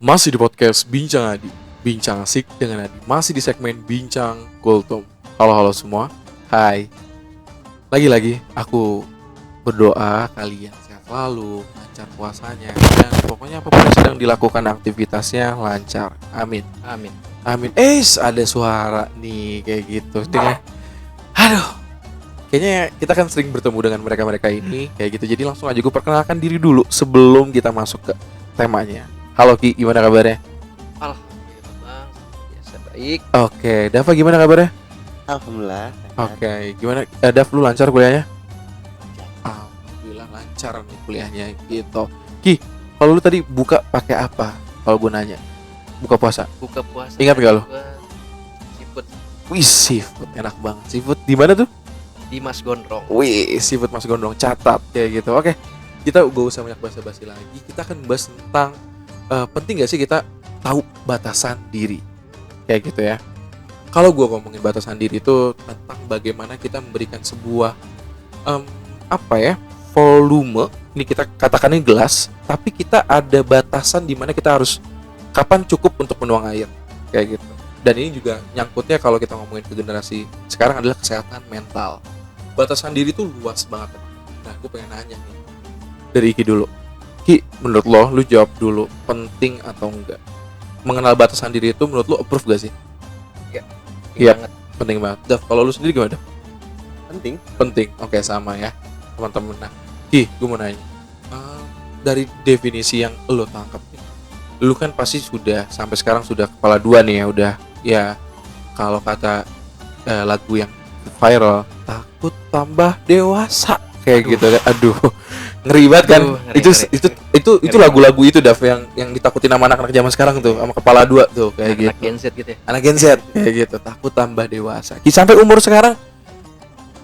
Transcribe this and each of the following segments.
Masih di podcast Bincang Adi, bincang asik dengan Adi. Masih di segmen Bincang Kultum. Halo semua, hai. Lagi-lagi aku berdoa kalian sehat selalu, lancar puasanya, dan pokoknya apapun yang sedang dilakukan aktivitasnya lancar. Amin. Amin. Amin. Ada suara nih kayak gitu. Aduh. Kayaknya kita kan sering bertemu dengan mereka-mereka ini kayak gitu. Jadi langsung aja gue perkenalkan diri dulu sebelum kita masuk ke temanya. Halo Ki, gimana kabarnya? Alhamdulillah bang, biasa baik. Oke, Dava gimana kabarnya? Alhamdulillah. Oke, gimana? Dav, lu lancar kuliahnya? Alhamdulillah lancar nih kuliahnya gitu. Ki, kalau lu tadi buka pakai apa? Kalau gue nanya, buka puasa. Buka puasa. Ingat gak lo? Seafood Wih, seafood enak banget. Seafood di mana tuh? di Mas Gondrong. Wih, seafood Mas Gondrong, catat kayak gitu. Oke, kita gak usah banyak basa-basi lagi. Kita akan bahas tentang penting gak sih kita tahu batasan diri kayak gitu ya. Kalau gue ngomongin batasan diri itu tentang bagaimana kita memberikan sebuah volume, ini kita katakannya gelas, tapi kita ada batasan di mana kita harus kapan cukup untuk menuang air kayak gitu. Dan ini juga nyangkutnya kalau kita ngomongin ke generasi sekarang adalah kesehatan mental. Batasan diri itu luas banget. Nah, gue pengen nanya nih dari Iki dulu. Ki, menurut lo, lu jawab dulu, penting atau enggak? Mengenal batasan diri itu menurut lo approve gak sih? Iya. Banget. Penting banget. Dav, kalau lu sendiri gimana? Dav? Penting. Penting. Oke, sama ya teman-teman. Nah, Ki, gue mau nanya, dari definisi yang lo tangkap nih, lu kan pasti sudah sampai sekarang sudah kepala dua nih ya, udah ya kalau kata lagu yang viral, takut tambah dewasa kayak gitu. Aduh, ngeri banget kan? Itu lagu-lagu itu Dav yang ditakutin sama anak-anak zaman sekarang tuh, sama kepala dua tuh kayak Anak gitu. Gen Z gitu ya. Anak Gen Z kayak gitu, takut tambah dewasa. Ki, sampai umur sekarang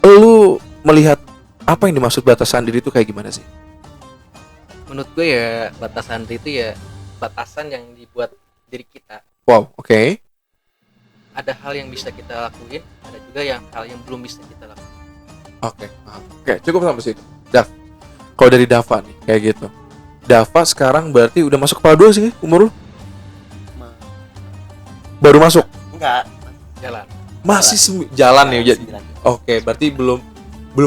lu melihat apa yang dimaksud batasan diri itu kayak gimana sih? Menurut gue ya batasan itu ya batasan yang dibuat diri kita. Wow, oke. Ada hal yang bisa kita lakuin, ada juga hal yang belum bisa kita lakuin. Oke, cukup sampai situ. Dav, kalau dari Dava nih kayak gitu, Dava sekarang berarti udah masuk kepala dua sih umur lu? Baru masuk? Enggak. Jalan. Masih jalan ya. Oke, berarti belum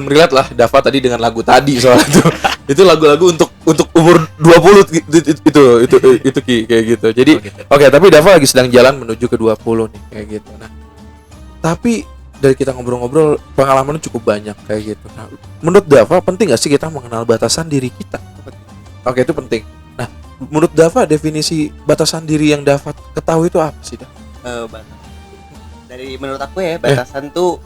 relate lah Dava tadi dengan lagu tadi soalnya itu. Itu lagu-lagu untuk umur 20 itu Ki kayak gitu. Jadi oke, tapi Dava lagi sedang jalan menuju ke 20 nih kayak gitu. Nah, tapi dari kita ngobrol-ngobrol pengalamannya cukup banyak kayak gitu. Nah, menurut Dava penting gak sih kita mengenal batasan diri kita? Oke, itu penting. Nah, menurut Dava definisi batasan diri yang Dava ketahui itu apa sih, Dav? Dari menurut aku ya, batasan tuh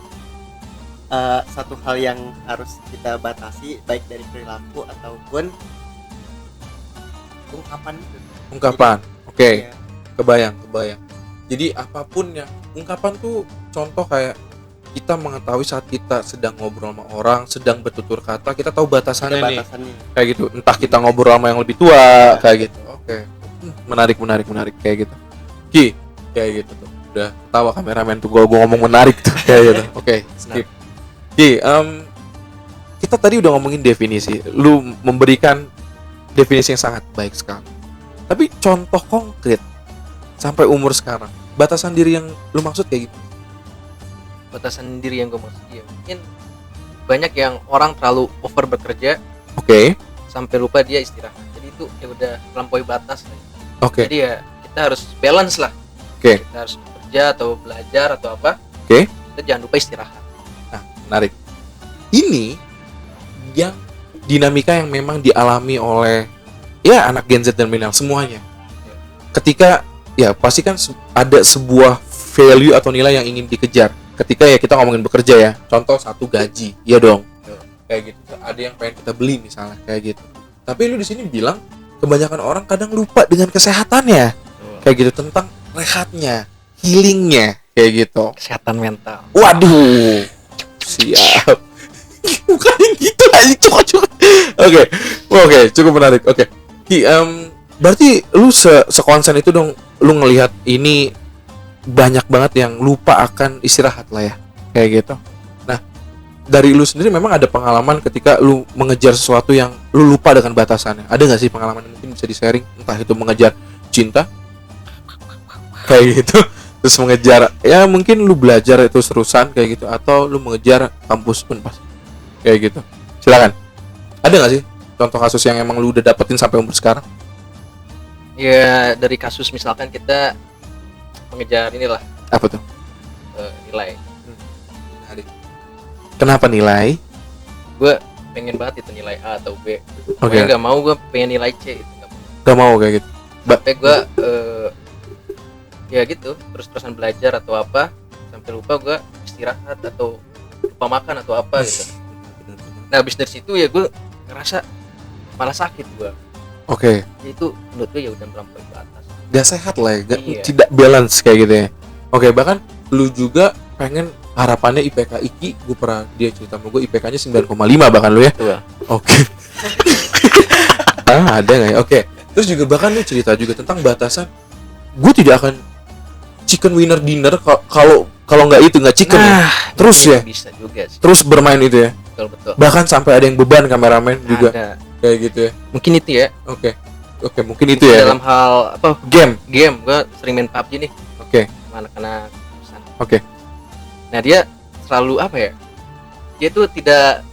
satu hal yang harus kita batasi, baik dari perilaku ataupun Ungkapan. Oke. Ya. Kebayang. Jadi apapun yang ungkapan tuh contoh kayak kita mengetahui saat kita sedang ngobrol sama orang, sedang bertutur kata, kita tahu batasannya nih. Kayak gitu. Entah kita ngobrol sama yang lebih tua, kayak gitu. Oke. Menarik kayak gitu. Ki, kayak gitu tuh. Udah tawa kameramen tuh gua ngomong menarik tuh kayak gitu. Oke, skip. Ki, kita tadi udah ngomongin definisi. Lu memberikan definisi yang sangat baik sekali. Tapi contoh konkret sampai umur sekarang, batasan diri yang lu maksud kayak gitu? Batasan diri yang gue maksud ya mungkin banyak yang orang terlalu over bekerja. Oke. Sampai lupa dia istirahat. Jadi itu ya udah melampaui batas. Oke. Jadi ya kita harus balance lah. Oke. Kita harus bekerja atau belajar atau apa. Oke. Kita jangan lupa istirahat. Nah, menarik. Ini yang dinamika yang memang dialami oleh ya anak Gen Z dan milenial semuanya. Ketika ya pasti kan ada sebuah value atau nilai yang ingin dikejar. Ketika ya kita ngomongin bekerja ya, contoh satu gaji, ya dong. Kayak gitu. Ada yang pengen kita beli misalnya kayak gitu. Tapi lu di sini bilang kebanyakan orang kadang lupa dengan kesehatannya. Kayak gitu, tentang rehatnya, healingnya kayak gitu. Kesehatan mental. Waduh. Siap. Bukan gitu aja, cocok. Oke, cukup menarik. Oke. Ki, berarti lu sekonsen itu dong lu ngelihat ini banyak banget yang lupa akan istirahat lah ya. Kayak gitu. Nah, dari lu sendiri memang ada pengalaman ketika lu mengejar sesuatu yang lu lupa dengan batasannya? Ada nggak sih pengalaman yang mungkin bisa di-sharing? Entah itu mengejar cinta kayak gitu, terus mengejar ya mungkin lu belajar itu terusan kayak gitu, atau lu mengejar kampus Unpas kayak gitu. Silakan, ada nggak sih contoh kasus yang emang lu udah dapetin sampai umur sekarang? Ya dari kasus misalkan kita mengejar inilah Apa tuh? nilai. Kenapa nilai? Gue pengen banget itu nilai A atau B. Oke. Nggak mau gue pengen nilai C itu nggak mau. Gak mau kayak gitu. Sampai gue ya gitu terus-terusan belajar atau apa sampai lupa gue istirahat atau lupa makan atau apa gitu. Nah habis dari situ ya gue ngerasa malah sakit gue. Oke. Ya, itu menurut gue ya udah melampaui batas. Gak sehat lah ya, Iya. tidak balance kayak gitu ya. Oke, bahkan lu juga pengen harapannya IPK Iki, gue pernah dia cerita sama gue IPK-nya 9,5 bahkan lu ya. Betul. Oke. Ada nggak ya? Oke. Terus juga bahkan lu cerita juga tentang batasan. Gue tidak akan chicken winner dinner kalau nggak itu nggak chicken. Ya. Terus ya. Bisa juga sih. Terus bermain itu ya. Betul. Bahkan sampai ada yang beban kameramen juga Ada. kayak gitu ya. Mungkin itu ya. Oke, mungkin itu ya. Dalam hal apa? Game. Gue sering main PUBG nih. Oke. Sama anak-anak kosan. Oke. Nah dia selalu apa ya? Dia tuh tidak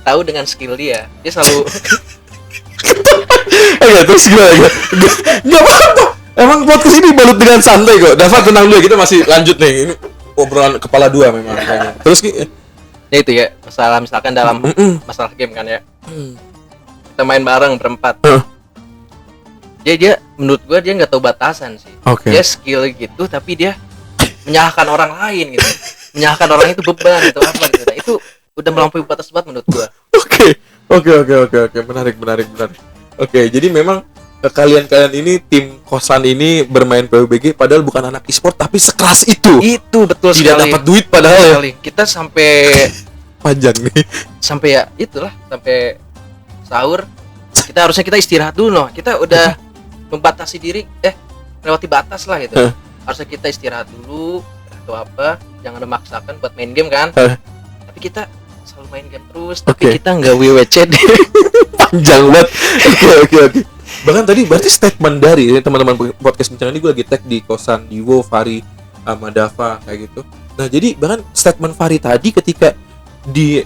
tahu dengan skill dia. Dia selalu Terus gimana? Gak apa-apa. Emang podcast ini balut dengan santai kok. Dava tenang dulu ya, kita masih lanjut nih. Ini obrolan kepala dua memang kayaknya. Terus ya itu ya masalah misalkan dalam masalah game kan ya. Kita main bareng berempat. Dia menurut gua dia nggak tahu batasan sih. Oke. Dia skill gitu tapi dia menyalahkan orang lain gitu. Menyalahkan orang itu beban atau apa gitu. Nah, itu udah melampaui batas banget menurut gua. Oke. Menarik. Oke, jadi memang kalian ini tim kosan ini bermain PUBG padahal bukan anak e-sport tapi sekeras itu. Itu betul Tidak sekali. dapat duit padahal ya. Kita sampai Panjang nih. sampai ya itulah sampai sahur kita istirahat dulu noh. Kita udah membatasi diri melewati batas lah gitu. Harusnya kita istirahat dulu atau apa, jangan memaksakan buat main game kan. Tapi kita selalu main game terus, tapi kita nggak WWCD. Panjang banget. Oke. Bahkan tadi berarti statement dari teman-teman podcast bencana ini gue lagi tag di kosan Diwo, Fari, sama Dava kayak gitu. Nah jadi bahkan statement Fari tadi ketika dia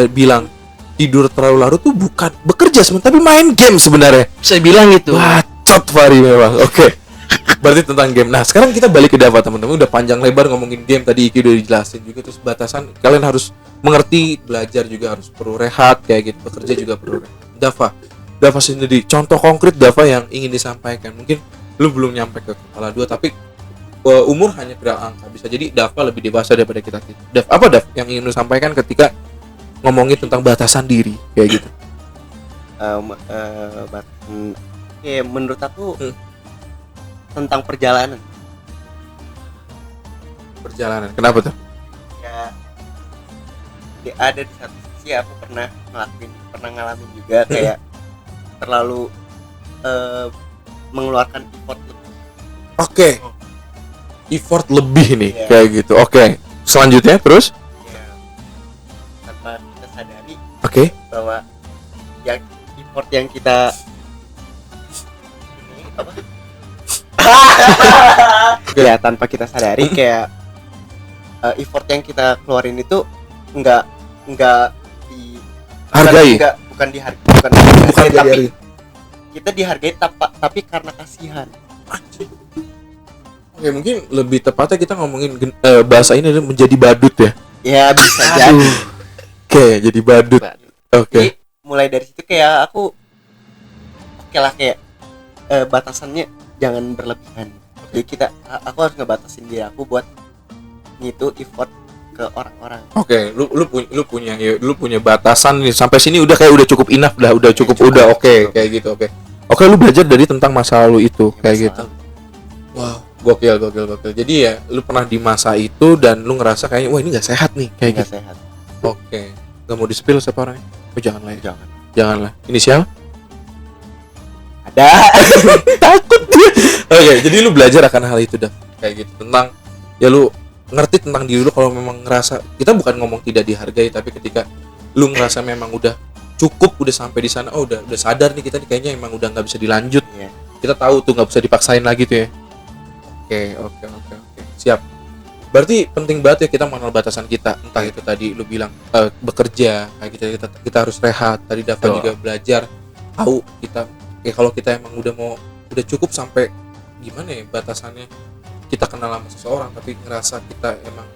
bilang tidur terlalu larut tuh bukan bekerja sebenarnya tapi main game sebenarnya. Saya bilang gitu. Bacot Fari memang. Oke. Berarti tentang game. Nah sekarang kita balik ke Dava teman-teman. Udah panjang lebar ngomongin game tadi Iki udah dijelasin juga. Terus batasan kalian harus mengerti, belajar juga harus perlu rehat kayak gitu, bekerja juga perlu rehat. Dava sendiri contoh konkret Dava yang ingin disampaikan. Mungkin lu belum nyampe ke kepala dua tapi umur hanya beberapa angka, bisa jadi Dava lebih dewasa daripada kita. Dav yang ingin lu sampaikan ketika ngomongin tentang batasan diri kayak gitu? Menurut aku tentang perjalanan. Kenapa tuh? Ya ada di satu sisi aku pernah ngalamin juga kayak terlalu mengeluarkan effort lebih. Oke. Effort lebih nih kayak gitu. Oke. Selanjutnya terus? Ya, tanpa kita sadari bahwa yang effort yang kita ini apa? Ya tanpa kita sadari kayak effort yang kita keluarin itu enggak hargai. bukan dihargai tapi dari kita dihargai tapi karena kasihan. Oke, mungkin lebih tepatnya kita ngomongin bahasa ini adalah menjadi badut ya. Ya bisa jadi. Oke, jadi badut. Oke. Mulai dari situ kayak aku lah kayak batasannya jangan berlebihan. Jadi aku harus ngebatasin diri aku buat ngitu effort ke orang-orang. Oke, lu punya batasan nih sampai sini udah cukup enough dah, udah cukup. Oke, kayak gitu. Oke, lu belajar dari tentang masa lalu itu kayak gitu. Wow, gokil. Jadi ya lu pernah di masa itu dan lu ngerasa kayaknya wah ini nggak sehat nih kayak gitu. Sehat. Oke, nggak mau di-spill siapa orangnya? Oh jangan lah. Inisial? Ada. Takut. Oke, jadi lu belajar akan hal itu dah kayak gitu tentang ya lu ngerti tentang diri lu kalau memang ngerasa kita bukan ngomong tidak dihargai tapi ketika lu ngerasa memang udah cukup udah sampai di sana udah sadar nih kita nih kayaknya emang udah nggak bisa dilanjut kita tahu tuh nggak bisa dipaksain lagi tuh ya. Oke. Siap. Berarti penting banget ya kita mengenal batasan kita. Entah itu tadi lu bilang bekerja, kayak kita harus rehat. Tadi Dava juga belajar tahu kita kalau kita emang udah cukup sampai gimana ya batasannya, kita kenal sama seseorang tapi ngerasa kita emang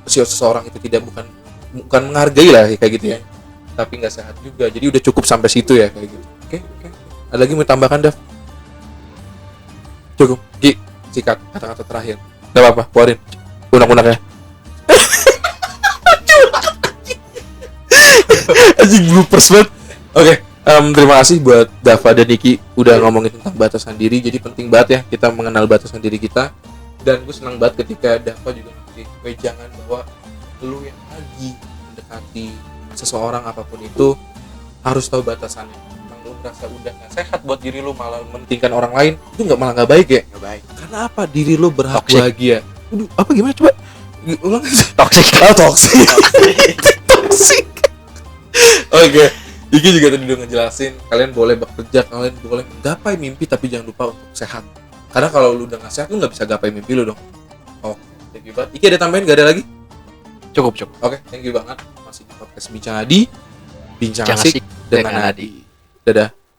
seseorang itu bukan menghargai lah kayak gitu ya. Tapi nggak sehat juga. Jadi udah cukup sampai situ ya kayak gitu. Oke. Ada lagi mau tambahkan, Dav? Cukup. Ki, sikat kata-kata terakhir. Gak apa-apa, keluarin unek-uneknya. Anjing bloopers banget. Oke, terima kasih buat Dava dan Niki udah ngomongin tentang batasan diri. Jadi penting banget ya kita mengenal batasan diri kita. Dan gue senang banget ketika Dava juga ngasih wejangan bahwa lu yang lagi mendekati seseorang apapun itu harus tahu batasannya. Kalau lu merasa udah nggak sehat buat diri lu, malah mementingkan orang lain, itu malah nggak baik ya. Nggak baik. Karena apa? Diri lu berhak bahagia. Apa gimana coba? Ulang. Toxic. Oke. Iki juga tadi udah ngejelasin, kalian boleh bekerja, kalian boleh menggapai mimpi, tapi jangan lupa untuk sehat. Karena kalau lu udah nggak sehat, lu nggak bisa gapai mimpi lu dong. Oke, thank you banget. Iki ada tambahin? Gak ada lagi? Cukup. Oke, thank you banget. Masih di podcast Bincang Adi, Bincang Asik dengan Adi. Dadah.